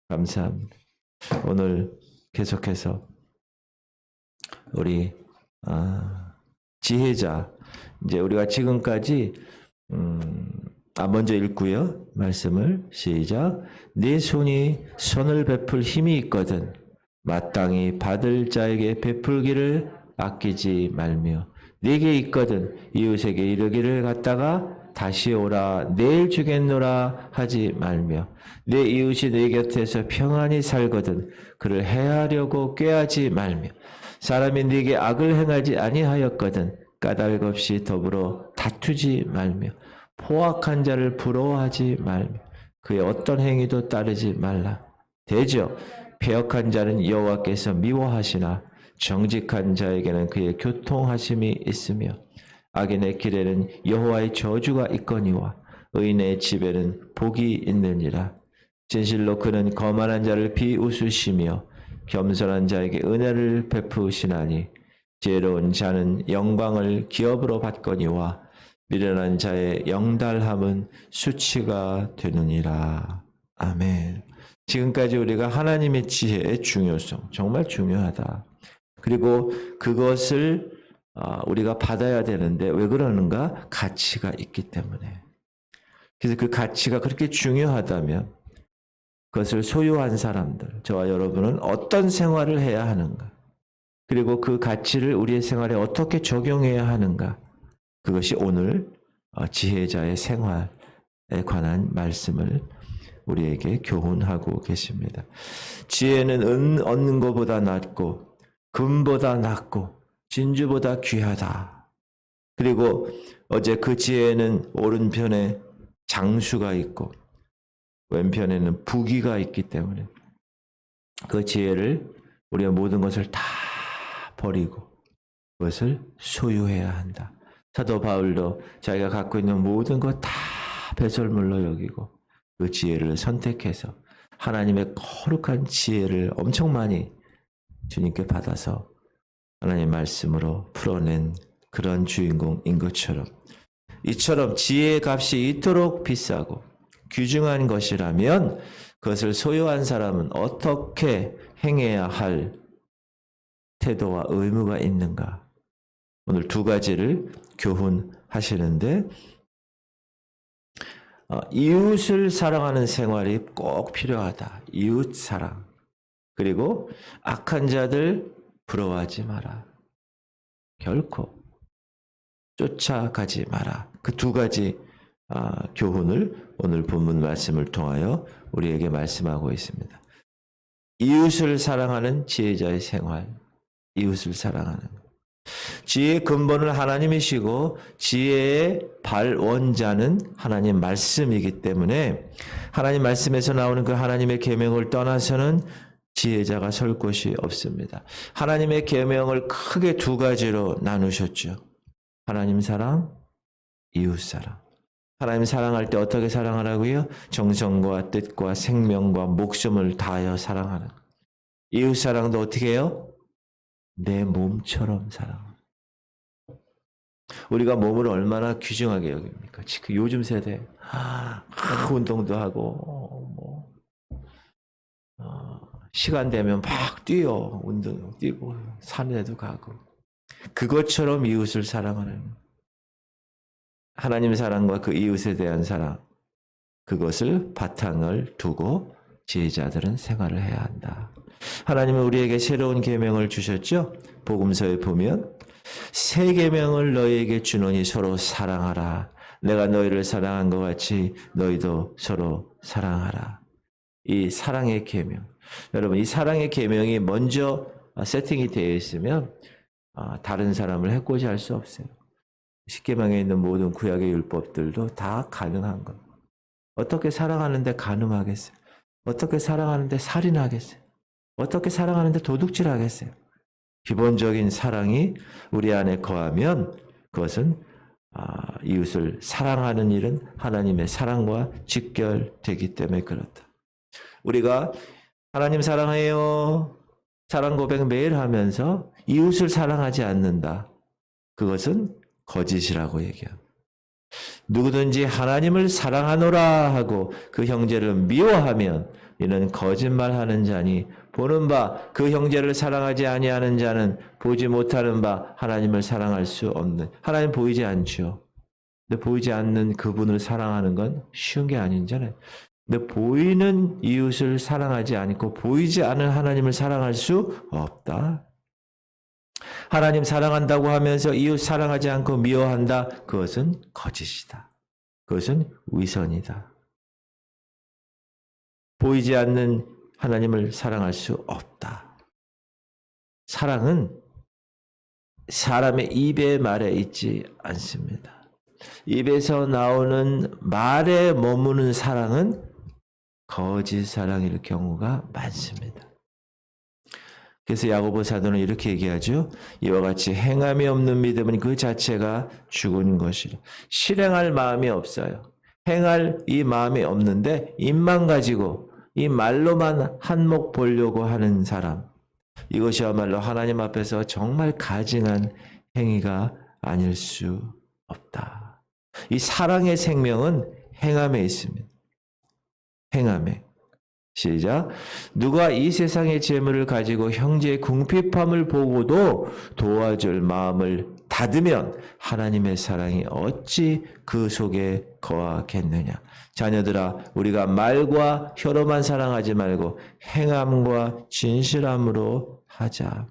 감사합니다. 오늘 계속해서 우리 지혜자, 이제 우리가 지금까지 먼저 읽고요. 말씀을 시작. 네 손이 선을 베풀 힘이 있거든 마땅히 받을 자에게 베풀기를 아끼지 말며 네게 있거든 이웃에게 이르기를 갖다가 다시 오라 내일 주겠노라 하지 말며 내 이웃이 내 곁에서 평안히 살거든 그를 해하려고 꾀하지 말며 사람이 네게 악을 행하지 아니하였거든 까닭 없이 더불어 다투지 말며 포악한 자를 부러워하지 말며 그의 어떤 행위도 따르지 말라. 대저 패역한 자는 여호와께서 미워하시나 정직한 자에게는 그의 교통하심이 있으며 악인의 길에는 여호와의 저주가 있거니와 의인의 집에는 복이 있느니라. 진실로 그는 거만한 자를 비웃으시며 겸손한 자에게 은혜를 베푸시나니 지혜로운 자는 영광을 기업으로 받거니와 미련한 자의 영달함은 수치가 되느니라. 아멘. 지금까지 우리가 하나님의 지혜의 중요성, 정말 중요하다. 그리고 그것을 우리가 받아야 되는데 왜 그러는가? 가치가 있기 때문에. 그래서 그 가치가 그렇게 중요하다면 그것을 소유한 사람들, 저와 여러분은 어떤 생활을 해야 하는가? 그리고 그 가치를 우리의 생활에 어떻게 적용해야 하는가? 그것이 오늘 지혜자의 생활에 관한 말씀을 우리에게 교훈하고 계십니다. 지혜는 은 얻는 것보다 낫고 금보다 낫고 진주보다 귀하다. 그리고 어제 그 지혜는 오른편에 장수가 있고 왼편에는 부귀가 있기 때문에 그 지혜를 우리가 모든 것을 다 버리고 그것을 소유해야 한다. 사도 바울도 자기가 갖고 있는 모든 것 다 배설물로 여기고 그 지혜를 선택해서 하나님의 거룩한 지혜를 엄청 많이 주님께 받아서 하나님의 말씀으로 풀어낸 그런 주인공인 것처럼 이처럼 지혜의 값이 이토록 비싸고 귀중한 것이라면 그것을 소유한 사람은 어떻게 행해야 할 태도와 의무가 있는가? 오늘 두 가지를 교훈하시는데 이웃을 사랑하는 생활이 꼭 필요하다. 이웃 사랑. 그리고 악한 자들 부러워하지 마라. 결코 쫓아가지 마라. 그 두 가지 교훈을 오늘 본문 말씀을 통하여 우리에게 말씀하고 있습니다. 이웃을 사랑하는 지혜자의 생활. 이웃을 사랑하는 지혜의 근본은 하나님이시고 지혜의 발원자는 하나님 말씀이기 때문에 하나님 말씀에서 나오는 그 하나님의 계명을 떠나서는 지혜자가 설 곳이 없습니다. 하나님의 계명을 크게 두 가지로 나누셨죠. 하나님 사랑, 이웃 사랑. 하나님 사랑할 때 어떻게 사랑하라고요? 정성과 뜻과 생명과 목숨을 다하여 사랑하는. 이웃 사랑도 어떻게 해요? 내 몸처럼 사랑. 우리가 몸을 얼마나 귀중하게 여깁니까? 지금 요즘 세대 운동도 하고 시간 되면 막 뛰어 운동 뛰고 산에도 가고 그것처럼 이웃을 사랑하는 하나님의 사랑과 그 이웃에 대한 사랑 그것을 바탕을 두고 지혜자들은 생활을 해야 한다. 하나님은 우리에게 새로운 계명을 주셨죠. 복음서에 보면 새 계명을 너희에게 주노니 서로 사랑하라. 내가 너희를 사랑한 것 같이 너희도 서로 사랑하라. 이 사랑의 계명. 여러분 이 사랑의 계명이 먼저 세팅이 되어 있으면 다른 사람을 해코지 할 수 없어요. 십계명에 있는 모든 구약의 율법들도 다 가능한 것. 어떻게 사랑하는데 간음하겠어요? 어떻게 사랑하는데 살인하겠어요? 어떻게 사랑하는데 도둑질하겠어요? 기본적인 사랑이 우리 안에 거하면 그것은 이웃을 사랑하는 일은 하나님의 사랑과 직결되기 때문에 그렇다. 우리가 하나님 사랑해요. 사랑 고백 매일 하면서 이웃을 사랑하지 않는다. 그것은 거짓이라고 얘기합니다. 누구든지 하나님을 사랑하노라 하고 그 형제를 미워하면 이는 거짓말하는 자니 보는 바 그 형제를 사랑하지 아니하는 자는 보지 못하는 바 하나님을 사랑할 수 없는. 하나님 보이지 않죠. 근데 보이지 않는 그분을 사랑하는 건 쉬운 게 아니잖아요. 근데 보이는 이웃을 사랑하지 않고 보이지 않은 하나님을 사랑할 수 없다. 하나님 사랑한다고 하면서 이웃 사랑하지 않고 미워한다. 그것은 거짓이다. 그것은 위선이다. 보이지 않는 하나님을 사랑할 수 없다. 사랑은 사람의 입의 말에 있지 않습니다. 입에서 나오는 말에 머무는 사랑은 거짓 사랑일 경우가 많습니다. 그래서 야고보 사도는 이렇게 얘기하죠. 이와 같이 행함이 없는 믿음은 그 자체가 죽은 것이라. 실행할 마음이 없어요. 행할 이 마음이 없는데 입만 가지고 이 말로만 한몫 보려고 하는 사람. 이것이야말로 하나님 앞에서 정말 가증한 행위가 아닐 수 없다. 이 사랑의 생명은 행함에 있습니다. 행함에. 시작. 누가 이 세상의 재물을 가지고 형제의 궁핍함을 보고도 도와줄 마음을 닫으면 하나님의 사랑이 어찌 그 속에 거하겠느냐. 자녀들아, 우리가 말과 혀로만 사랑하지 말고 행함과 진실함으로 하자.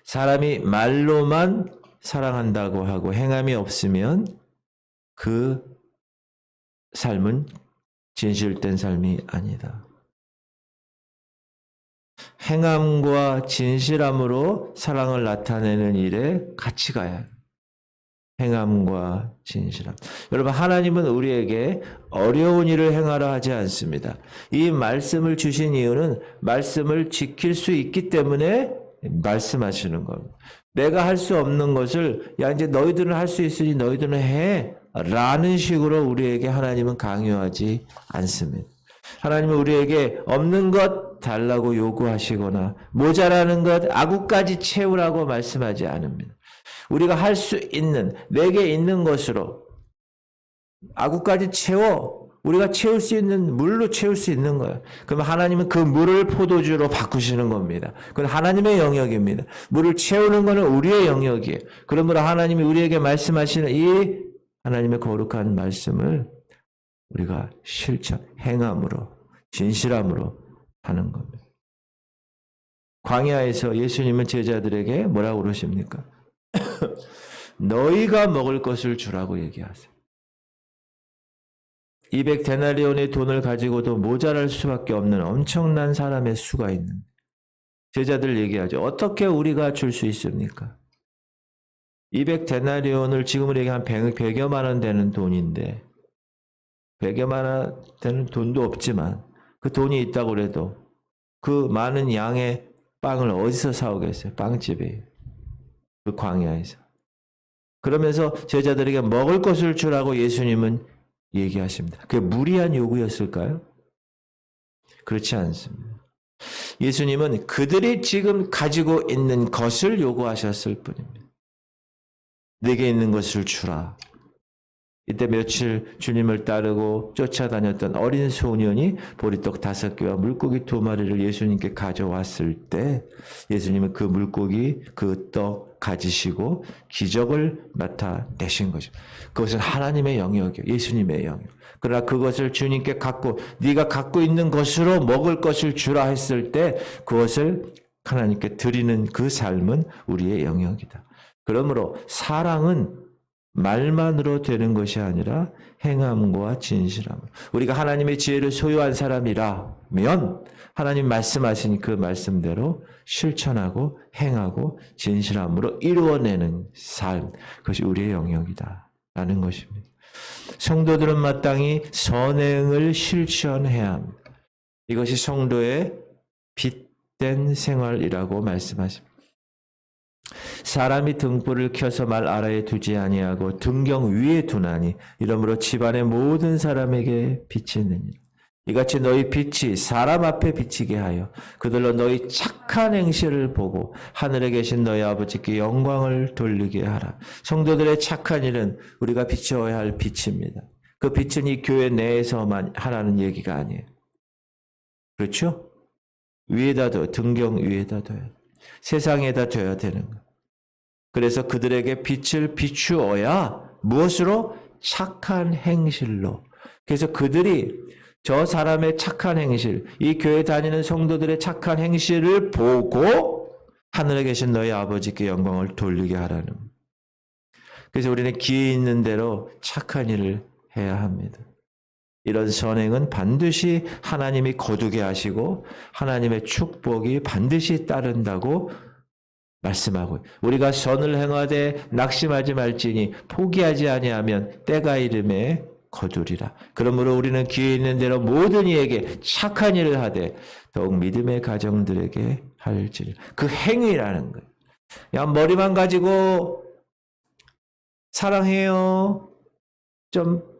사람이 말로만 사랑한다고 하고 행함이 없으면 그 삶은 진실된 삶이 아니다. 행함과 진실함으로 사랑을 나타내는 일에 같이 가야 해요. 행함과 진실함. 여러분, 하나님은 우리에게 어려운 일을 행하라 하지 않습니다. 이 말씀을 주신 이유는 말씀을 지킬 수 있기 때문에 말씀하시는 겁니다. 내가 할 수 없는 것을 야 이제 너희들은 할 수 있으니 너희들은 해 라는 식으로 우리에게 하나님은 강요하지 않습니다. 하나님은 우리에게 없는 것 달라고 요구하시거나 모자라는 것 아구까지 채우라고 말씀하지 않습니다. 우리가 할 수 있는 내게 있는 것으로 아구까지 채워 우리가 채울 수 있는 물로 채울 수 있는 거예요. 그러면 하나님은 그 물을 포도주로 바꾸시는 겁니다. 그건 하나님의 영역입니다. 물을 채우는 것은 우리의 영역이에요. 그러므로 하나님이 우리에게 말씀하시는 이 하나님의 거룩한 말씀을 우리가 실천, 행함으로, 진실함으로 하는 겁니다. 광야에서 예수님은 제자들에게 뭐라고 그러십니까? 너희가 먹을 것을 주라고 얘기하세요. 200데나리온의 돈을 가지고도 모자랄 수밖에 없는 엄청난 사람의 수가 있는 제자들 얘기하죠. 어떻게 우리가 줄 수 있습니까? 200데나리온을 지금으로 얘기하면 100여만 원 되는 돈인데 100여만 원 되는 돈도 없지만 그 돈이 있다고 해도 그 많은 양의 빵을 어디서 사오겠어요? 빵집에. 그 광야에서. 그러면서 제자들에게 먹을 것을 주라고 예수님은 얘기하십니다. 그게 무리한 요구였을까요? 그렇지 않습니다. 예수님은 그들이 지금 가지고 있는 것을 요구하셨을 뿐입니다. 내게 있는 것을 주라. 이때 며칠 주님을 따르고 쫓아다녔던 어린 소년이 보리떡 5개와 물고기 2마리를 예수님께 가져왔을 때 예수님은 그 물고기, 그 떡 가지시고 기적을 나타내신 거죠. 그것은 하나님의 영역이에요. 예수님의 영역. 그러나 그것을 주님께 갖고 네가 갖고 있는 것으로 먹을 것을 주라 했을 때 그것을 하나님께 드리는 그 삶은 우리의 영역이다. 그러므로 사랑은 말만으로 되는 것이 아니라 행함과 진실함. 우리가 하나님의 지혜를 소유한 사람이라면 하나님 말씀하신 그 말씀대로 실천하고 행하고 진실함으로 이루어내는 삶. 그것이 우리의 영역이다라는 것입니다. 성도들은 마땅히 선행을 실천해야 합니다. 이것이 성도의 빛된 생활이라고 말씀하십니다. 사람이 등불을 켜서 말 아래에 두지 아니하고 등경 위에 두나니 이러므로 집안의 모든 사람에게 빛이 있느니라. 이같이 너희 빛이 사람 앞에 비치게 하여 그들로 너희 착한 행실을 보고 하늘에 계신 너희 아버지께 영광을 돌리게 하라. 성도들의 착한 일은 우리가 비춰야 할 빛입니다. 그 빛은 이 교회 내에서만 하라는 얘기가 아니에요. 그렇죠? 위에다 둬, 등경 위에다 둬야 세상에다 둬야 되는 거예요. 그래서 그들에게 빛을 비추어야 무엇으로? 착한 행실로. 그래서 그들이 저 사람의 착한 행실, 이 교회 다니는 성도들의 착한 행실을 보고 하늘에 계신 너희 아버지께 영광을 돌리게 하라는. 그래서 우리는 기회 있는 대로 착한 일을 해야 합니다. 이런 선행은 반드시 하나님이 거두게 하시고 하나님의 축복이 반드시 따른다고 말씀하고, 우리가 선을 행하되 낙심하지 말지니 포기하지 아니하면 때가 이름에 거두리라. 그러므로 우리는 기회 있는 대로 모든 이에게 착한 일을 하되 더욱 믿음의 가정들에게 할지니. 그 행위라는 거예요. 야, 머리만 가지고 사랑해요, 좀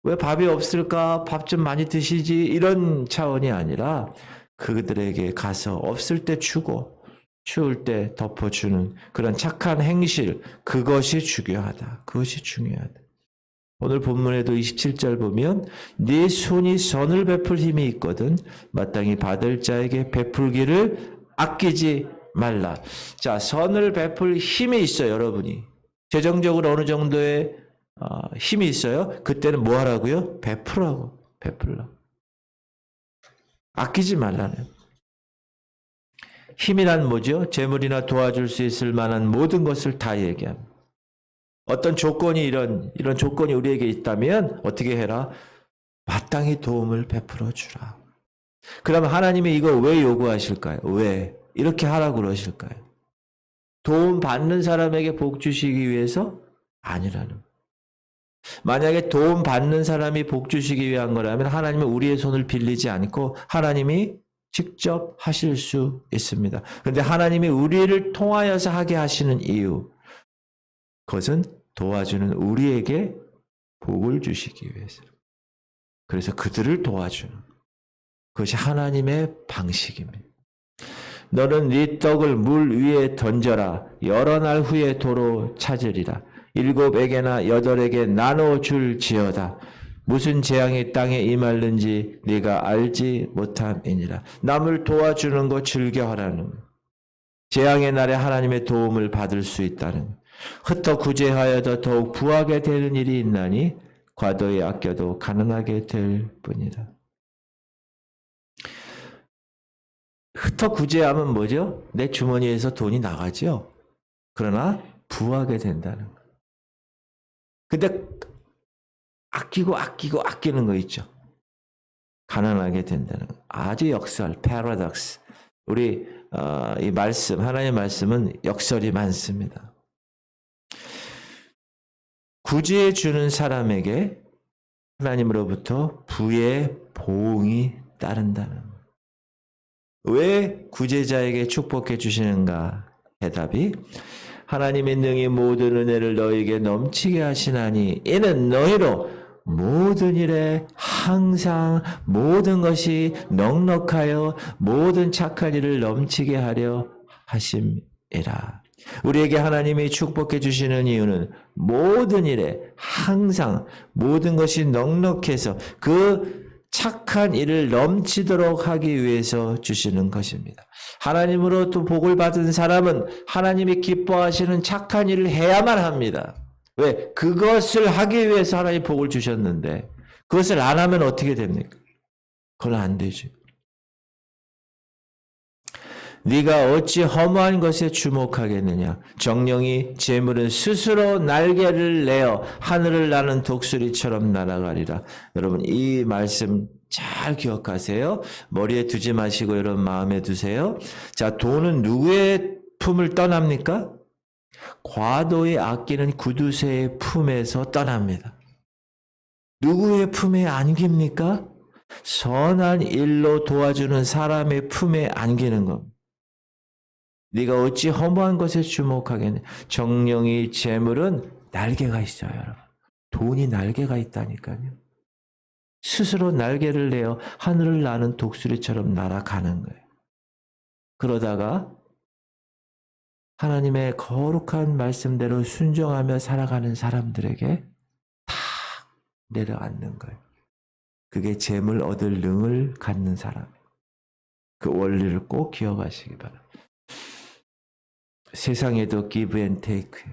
왜 밥이 없을까? 밥 좀 많이 드시지? 이런 차원이 아니라 그들에게 가서 없을 때 주고 추울 때 덮어주는 그런 착한 행실, 그것이 중요하다. 그것이 중요하다. 오늘 본문에도 27절 보면 네 손이 선을 베풀 힘이 있거든 마땅히 받을 자에게 베풀기를 아끼지 말라. 자, 선을 베풀 힘이 있어요, 여러분이. 재정적으로 어느 정도의 힘이 있어요. 그때는 뭐 하라고요? 베풀라고. 아끼지 말라는. 힘이란 뭐죠? 재물이나 도와줄 수 있을 만한 모든 것을 다 얘기합니다. 어떤 조건이 이런 조건이 우리에게 있다면 어떻게 해라? 마땅히 도움을 베풀어 주라. 그러면 하나님이 이거 왜 요구하실까요? 왜 이렇게 하라고 그러실까요? 도움 받는 사람에게 복 주시기 위해서? 아니라는. 만약에 도움 받는 사람이 복 주시기 위한 거라면 하나님은 우리의 손을 빌리지 않고 하나님이 직접 하실 수 있습니다. 그런데 하나님이 우리를 통하여서 하게 하시는 이유, 그것은 도와주는 우리에게 복을 주시기 위해서. 그래서 그들을 도와주는 그것이 하나님의 방식입니다. 너는 네 떡을 물 위에 던져라. 여러 날 후에 도로 찾으리라. 7에게나 8에게 나눠줄지어다. 무슨 재앙이 땅에 임할는지 네가 알지 못함이니라. 남을 도와주는 거 즐겨하라는, 재앙의 날에 하나님의 도움을 받을 수 있다는, 흩어 구제하여도 더욱 부하게 되는 일이 있나니 과도히 아껴도 가난하게 될 뿐이라. 흩어 구제하면 뭐죠? 내 주머니에서 돈이 나가죠. 그러나 부하게 된다는 거. 근데 아끼는 거 있죠. 가난하게 된다는 거. 아주 역설, 패러독스. 우리 이 말씀, 하나님의 말씀은 역설이 많습니다. 구제해 주는 사람에게 하나님으로부터 부의 보응이 따른다는 거. 왜 구제자에게 축복해 주시는가? 대답이 하나님의 능히 모든 은혜를 너희에게 넘치게 하시나니 이는 너희로 모든 일에 항상 모든 것이 넉넉하여 모든 착한 일을 넘치게 하려 하심이라. 우리에게 하나님이 축복해 주시는 이유는 모든 일에 항상 모든 것이 넉넉해서 그 착한 일을 넘치도록 하기 위해서 주시는 것입니다. 하나님으로부터 복을 받은 사람은 하나님이 기뻐하시는 착한 일을 해야만 합니다. 왜? 그것을 하기 위해서 하나님이 복을 주셨는데 그것을 안 하면 어떻게 됩니까? 그건 안 되죠. 네가 어찌 허무한 것에 주목하겠느냐? 정령이 재물은 스스로 날개를 내어 하늘을 나는 독수리처럼 날아가리라. 여러분 이 말씀 잘 기억하세요. 머리에 두지 마시고 여러분 마음에 두세요. 자, 돈은 누구의 품을 떠납니까? 과도히 아끼는 구두쇠의 품에서 떠납니다. 누구의 품에 안깁니까? 선한 일로 도와주는 사람의 품에 안기는 겁니다. 네가 어찌 허무한 것에 주목하겠냐? 정령이 재물은 날개가 있어요, 여러분. 돈이 날개가 있다니까요. 스스로 날개를 내어 하늘을 나는 독수리처럼 날아가는 거예요. 그러다가 하나님의 거룩한 말씀대로 순종하며 살아가는 사람들에게 다 내려앉는 거예요. 그게 재물 얻을 능을 갖는 사람. 그 원리를 꼭 기억하시기 바랍니다. 세상에도 give and take,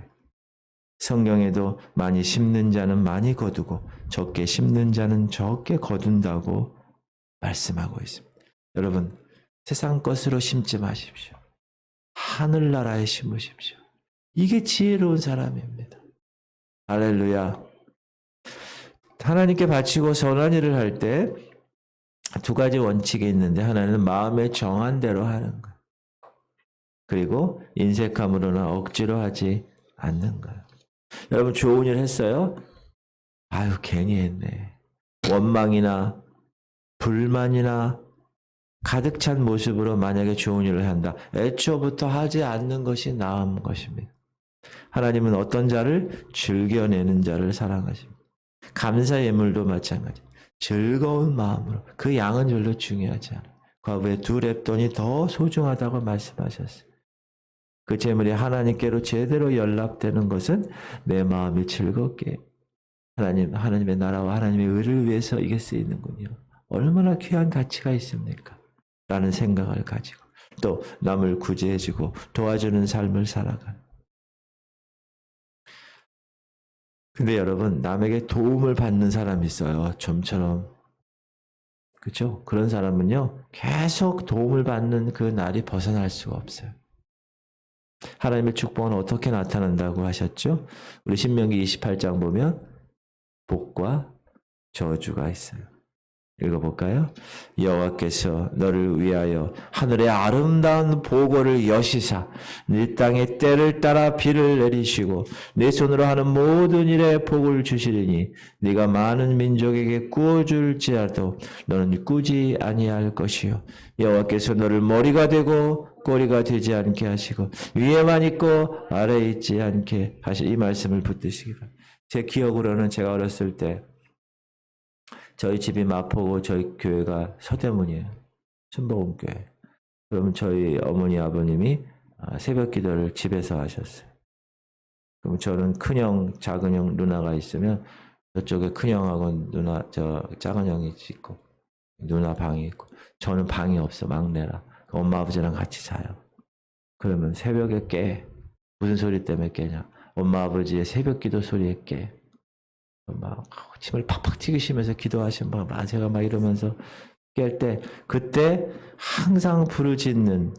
성경에도 많이 심는 자는 많이 거두고 적게 심는 자는 적게 거둔다고 말씀하고 있습니다. 여러분, 세상 것으로 심지 마십시오. 하늘나라에 심으십시오. 이게 지혜로운 사람입니다. 할렐루야. 하나님께 바치고 선한 일을 할 때 두 가지 원칙이 있는데, 하나는 마음에 정한 대로 하는 것, 그리고 인색함으로나 억지로 하지 않는 것. 여러분, 좋은 일 했어요? 아유, 괜히 했네. 원망이나 불만이나 가득 찬 모습으로 만약에 좋은 일을 한다, 애초부터 하지 않는 것이 나은 것입니다. 하나님은 어떤 자를? 즐겨내는 자를 사랑하십니다. 감사 예물도 마찬가지. 즐거운 마음으로. 그 양은 별로 중요하지 않아요. 과부의 2렙돈이 더 소중하다고 말씀하셨어요. 그 재물이 하나님께로 제대로 연락되는 것은 내 마음이 즐겁게 하나님의 나라와 하나님의 의를 위해서 이게 쓰이는군요. 얼마나 귀한 가치가 있습니까? 라는 생각을 가지고 또 남을 구제해주고 도와주는 삶을 살아가는. 근데 여러분, 남에게 도움을 받는 사람이 있어요. 좀처럼. 그렇죠? 그런 사람은요, 계속 도움을 받는 그 날이 벗어날 수가 없어요. 하나님의 축복은 어떻게 나타난다고 하셨죠? 우리 신명기 28장 보면 복과 저주가 있어요. 읽어볼까요? 여호와께서 너를 위하여 하늘의 아름다운 보고를 여시사 네 땅에 때를 따라 비를 내리시고 네 손으로 하는 모든 일에 복을 주시리니 네가 많은 민족에게 구워줄지라도 너는 꾸지 아니할 것이요 여호와께서 너를 머리가 되고 꼬리가 되지 않게 하시고 위에만 있고 아래에 있지 않게 하시. 이 말씀을 붙드시기 바랍니다. 제 기억으로는 제가 어렸을 때 저희 집이 마포고 저희 교회가 서대문이에요. 순복음교회. 그러면 저희 어머니 아버님이 새벽 기도를 집에서 하셨어요. 그럼 저는 큰형, 작은형 누나가 있으면 저쪽에 큰형하고 누나, 작은 형이 있고 누나 방이 있고 저는 방이 없어, 막내라. 엄마 아버지랑 같이 자요. 그러면 새벽에 깨. 무슨 소리 때문에 깨냐? 엄마 아버지의 새벽 기도 소리에 깨. 막 침을 팍팍 튀기시면서 기도하시면 제가 막 이러면서 깰 때, 그때 항상 부르짖는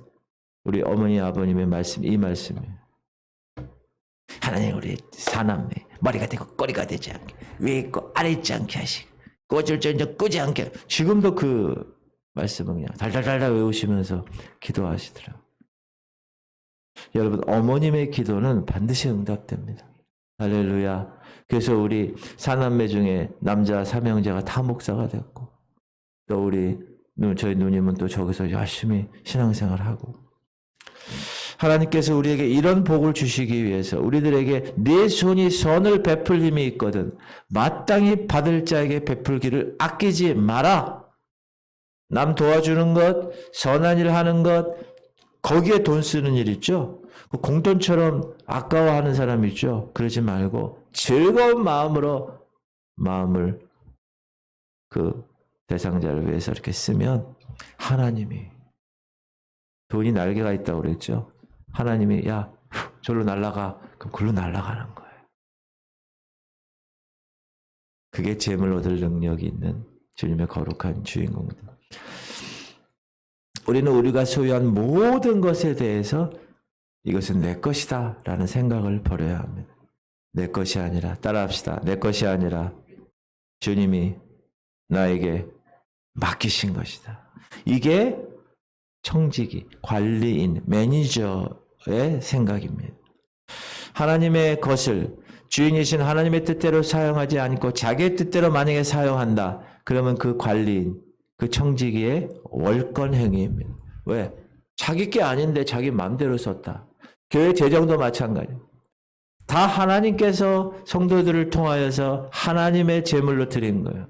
우리 어머니 아버님의 말씀, 이 말씀이에요. 하나님, 우리 사남매 머리가 되고 꼬리가 되지 않게, 위에 있고 아래 있지 않게 하시고 꽂을 줄 꽂지 않게. 지금도 그 말씀을 그냥 달달달달 외우시면서 기도하시더라고요. 여러분, 어머님의 기도는 반드시 응답됩니다. 할렐루야. 그래서 우리 사남매 중에 남자 3형제가 다 목사가 됐고, 또 저희 누님은 또 저기서 열심히 신앙생활하고, 하나님께서 우리에게 이런 복을 주시기 위해서 우리들에게 네 손이 선을 베풀 힘이 있거든 마땅히 받을 자에게 베풀기를 아끼지 마라. 남 도와주는 것, 선한 일 하는 것, 거기에 돈 쓰는 일 있죠. 공돈처럼 아까워하는 사람 있죠. 그러지 말고 즐거운 마음으로 마음을 그 대상자를 위해서 이렇게 쓰면 하나님이, 돈이 날개가 있다고 그랬죠. 하나님이 야, 저로 날아가. 그럼 글로 날아가는 거예요. 그게 재물 얻을 능력이 있는 주님의 거룩한 주인공들. 우리는 우리가 소유한 모든 것에 대해서 이것은 내 것이다 라는 생각을 버려야 합니다. 내 것이 아니라, 따라합시다. 내 것이 아니라 주님이 나에게 맡기신 것이다. 이게 청지기, 관리인, 매니저의 생각입니다. 하나님의 것을 주인이신 하나님의 뜻대로 사용하지 않고 자기의 뜻대로 만약에 사용한다. 그러면 그 관리인, 그 청지기의 월권 행위입니다. 왜? 자기 게 아닌데 자기 마음대로 썼다. 교회 재정도 마찬가지예요. 다 하나님께서 성도들을 통하여서 하나님의 제물로 드린 거예요.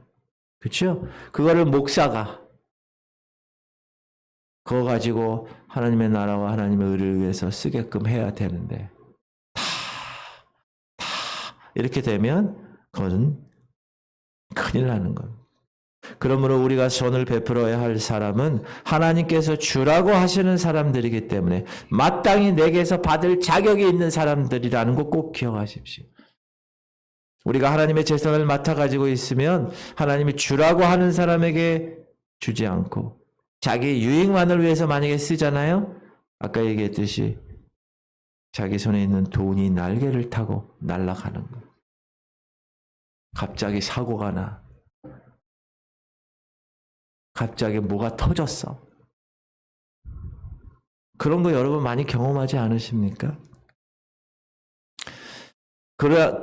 그렇죠? 그거를 목사가 그거 가지고 하나님의 나라와 하나님의 의를 위해서 쓰게끔 해야 되는데 다 이렇게 되면 그것은 큰일 나는 겁니다. 그러므로 우리가 선을 베풀어야 할 사람은 하나님께서 주라고 하시는 사람들이기 때문에 마땅히 내게서 받을 자격이 있는 사람들이라는 거 꼭 기억하십시오. 우리가 하나님의 재산을 맡아가지고 있으면 하나님이 주라고 하는 사람에게 주지 않고 자기 유익만을 위해서 만약에 쓰잖아요. 아까 얘기했듯이 자기 손에 있는 돈이 날개를 타고 날아가는 거예요. 갑자기 사고가 나. 갑자기 뭐가 터졌어. 그런 거 여러분 많이 경험하지 않으십니까?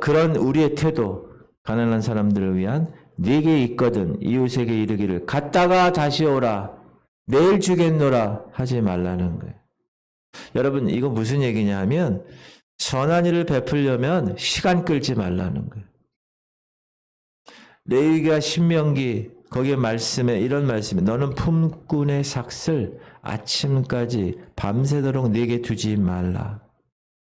그런 우리의 태도, 가난한 사람들을 위한 네게 있거든 이웃에게 이르기를 갔다가 다시 오라 내일 주겠노라 하지 말라는 거예요. 여러분 이거 무슨 얘기냐 하면 선한 일을 베풀려면 시간 끌지 말라는 거예요. 레위기와 신명기 거기에 말씀에 이런 말씀이 너는 품꾼의 삭슬 아침까지 밤새도록 네게 두지 말라.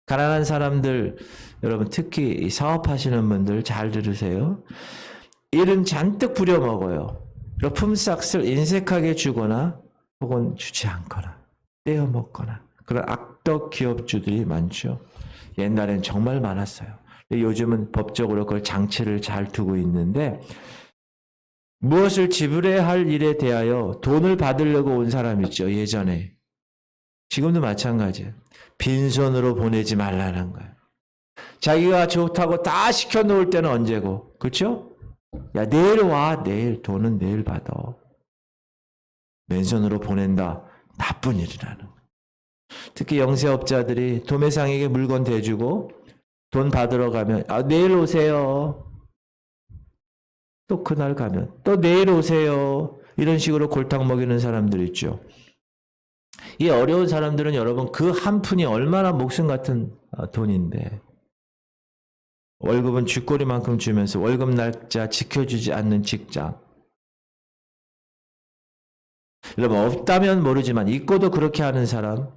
가난한 사람들 여러분 특히 사업하시는 분들 잘 들으세요. 일은 잔뜩 부려먹어요. 품삯을 인색하게 주거나 혹은 주지 않거나 떼어먹거나 그런 악덕 기업주들이 많죠. 옛날엔 정말 많았어요. 요즘은 법적으로 그걸 장치를 잘 두고 있는데 무엇을 지불해야 할 일에 대하여 돈을 받으려고 온 사람 있죠. 예전에. 지금도 마찬가지예요. 빈손으로 보내지 말라는 거예요. 자기가 좋다고 다 시켜놓을 때는 언제고. 그렇죠? 야 내일 와. 내일 돈은 내일 받아. 맨손으로 보낸다. 나쁜 일이라는 거예요. 특히 영세업자들이 도매상에게 물건 대주고 돈 받으러 가면 내일 오세요. 또 그날 가면 또 내일 오세요. 이런 식으로 골탕 먹이는 사람들 있죠. 이 어려운 사람들은 여러분 그 한 푼이 얼마나 목숨 같은 돈인데 월급은 쥐꼬리만큼 주면서 월급 날짜 지켜주지 않는 직장. 여러분 없다면 모르지만 있고도 그렇게 하는 사람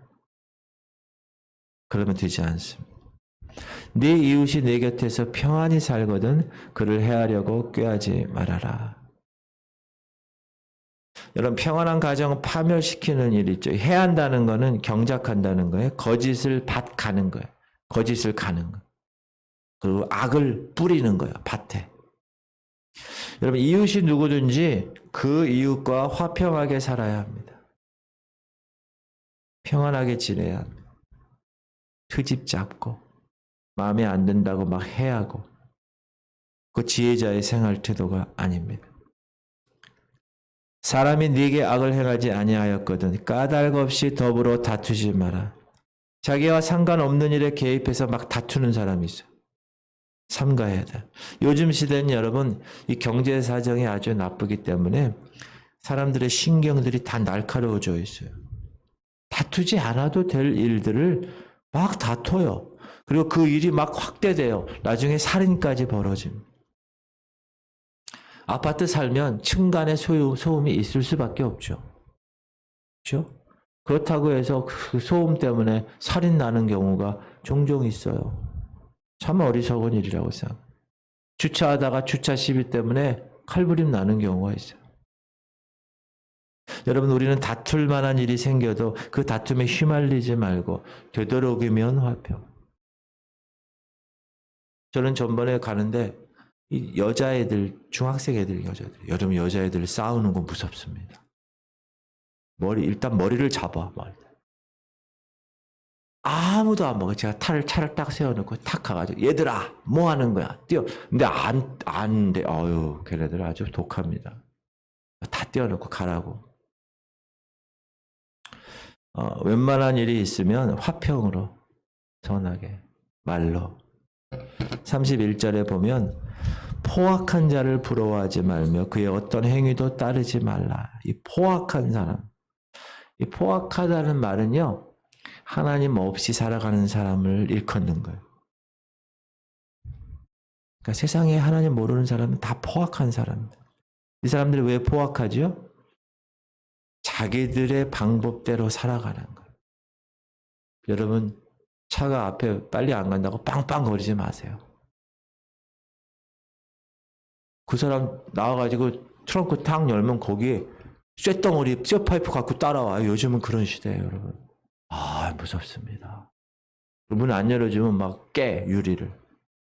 그러면 되지 않습니다. 네 이웃이 내 곁에서 평안히 살거든 그를 해하려고 꾀하지 말아라. 여러분 평안한 가정을 파멸시키는 일 있죠. 해한다는 거는 경작한다는 거예요. 거짓을 밭가는 거예요. 거짓을 가는 거예요. 그리고 악을 뿌리는 거예요. 밭에. 여러분 이웃이 누구든지 그 이웃과 화평하게 살아야 합니다. 평안하게 지내야 합니다. 트집 잡고 마음에 안 든다고 막 해하고 그 지혜자의 생활 태도가 아닙니다. 사람이 네게 악을 행하지 아니하였거든 까닭 없이 더불어 다투지 마라. 자기와 상관없는 일에 개입해서 막 다투는 사람이 있어요. 삼가해야 돼. 요즘 시대는 여러분 이 경제 사정이 아주 나쁘기 때문에 사람들의 신경들이 다 날카로워져 있어요. 다투지 않아도 될 일들을 막 다퉈요. 그리고 그 일이 막 확대돼요. 나중에 살인까지 벌어집니다. 아파트 살면 층간의 소음이 있을 수밖에 없죠. 그렇죠? 그렇다고 해서 그 소음 때문에 살인 나는 경우가 종종 있어요. 참 어리석은 일이라고 생각합니다. 주차하다가 주차 시비 때문에 칼부림 나는 경우가 있어요. 여러분 우리는 다툴 만한 일이 생겨도 그 다툼에 휘말리지 말고 되도록이면 화평. 저는 전번에 가는데 이 여자애들, 중학생 애들, 여자애들, 여러분 여자애들 싸우는 거 무섭습니다. 일단 머리를 잡아. 아무도 안 먹어. 제가 차를 딱 세워놓고 탁 가가지고 얘들아 뭐 하는 거야? 뛰어. 근데 안 돼. 걔네들 아주 독합니다. 다 띄워놓고 가라고. 웬만한 일이 있으면 화평으로 선하게 말로 31절에 보면 포악한 자를 부러워하지 말며 그의 어떤 행위도 따르지 말라. 이 포악한 사람. 이 포악하다는 말은요. 하나님 없이 살아가는 사람을 일컫는 거예요. 그러니까 세상에 하나님 모르는 사람은 다 포악한 사람입니다. 이 사람들이 왜 포악하죠? 자기들의 방법대로 살아가는 거예요. 여러분 차가 앞에 빨리 안 간다고 빵빵 거리지 마세요. 그 사람 나와가지고 트렁크 탁 열면 거기에 쇳덩어리, 쇠파이프 갖고 따라와요. 요즘은 그런 시대예요, 여러분. 아, 무섭습니다. 문 안 열어주면 막 깨, 유리를.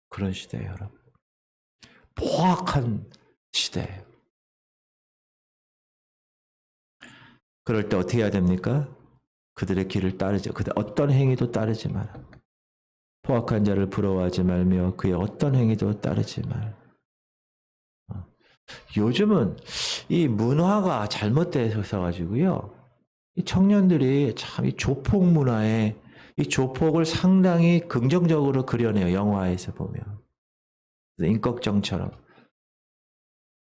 그런 시대예요, 여러분. 포악한 시대예요. 그럴 때 어떻게 해야 됩니까? 그들의 길을 따르죠. 그들 어떤 행위도 따르지 마라. 포악한 자를 부러워하지 말며 그의 어떤 행위도 따르지 말. 요즘은 이 문화가 잘못돼서 가지고요. 이 청년들이 참 이 조폭 문화에 이 조폭을 상당히 긍정적으로 그려내요. 영화에서 보면. 임꺽정처럼.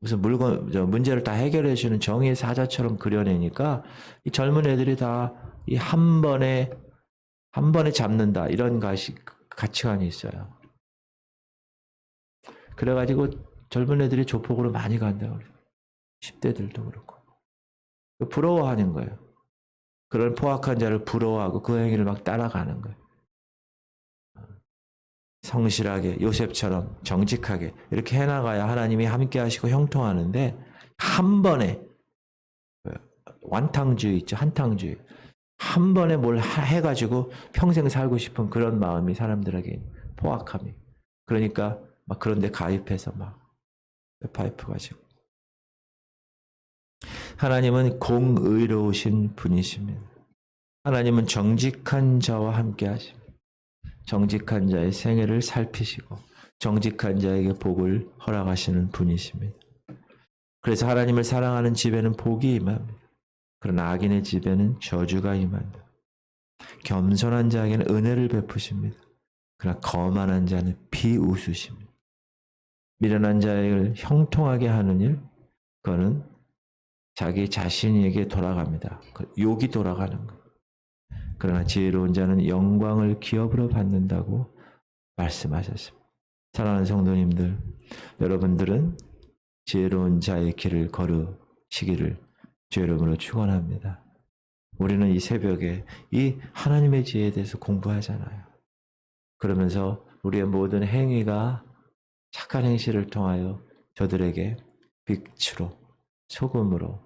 무슨 문제를 다 해결해 주는 정의의 사자처럼 그려내니까 이 젊은 애들이 다 이 한 번에 잡는다. 이런 가치관이 있어요. 그래가지고 젊은 애들이 조폭으로 많이 간다고 그래요. 10대들도 그렇고. 부러워하는 거예요. 그런 포악한 자를 부러워하고 그 행위를 막 따라가는 거예요. 성실하게 요셉처럼 정직하게 이렇게 해나가야 하나님이 함께 하시고 형통하는데 한 번에 완탕주의 있죠. 한탕주의. 한 번에 뭘 해가지고 평생 살고 싶은 그런 마음이 사람들에게 포악함이. 그러니까 막 그런 데 가입해서 막 파이프 가지고. 하나님은 공의로우신 분이십니다. 하나님은 정직한 자와 함께 하십니다. 정직한 자의 생애를 살피시고 정직한 자에게 복을 허락하시는 분이십니다. 그래서 하나님을 사랑하는 집에는 복이 임합니다. 그러나 악인의 집에는 저주가 임한다. 겸손한 자에게는 은혜를 베푸십니다. 그러나 거만한 자는 비웃으십니다. 미련한 자를 형통하게 하는 일, 그거는 자기 자신에게 돌아갑니다. 욕이 돌아가는 것. 그러나 지혜로운 자는 영광을 기업으로 받는다고 말씀하셨습니다. 사랑하는 성도님들, 여러분들은 지혜로운 자의 길을 걸으시기를 주의 이름으로 축원합니다. 우리는 이 새벽에 이 하나님의 지혜에 대해서 공부하잖아요. 그러면서 우리의 모든 행위가 착한 행실을 통하여 저들에게 빛으로, 소금으로,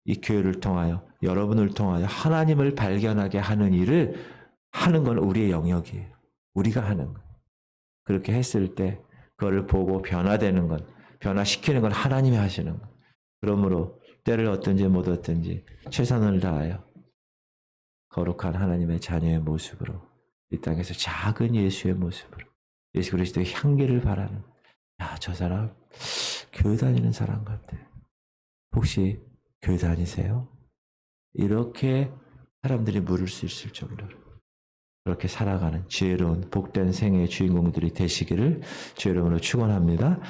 이 교회를 통하여, 여러분을 통하여 하나님을 발견하게 하는 일을 하는 건 우리의 영역이에요. 우리가 하는 것. 그렇게 했을 때 그거를 보고 변화되는 것, 변화시키는 건 하나님이 하시는 것. 그러므로 때를 얻든지 못 얻든지 최선을 다하여 거룩한 하나님의 자녀의 모습으로 이 땅에서 작은 예수의 모습으로 예수 그리스도의 향기를 바라는, 야, 저 사람 교회 다니는 사람 같아. 혹시 교회 다니세요? 이렇게 사람들이 물을 수 있을 정도로 그렇게 살아가는 지혜로운 복된 생애의 주인공들이 되시기를 주의 이름으로 축원합니다.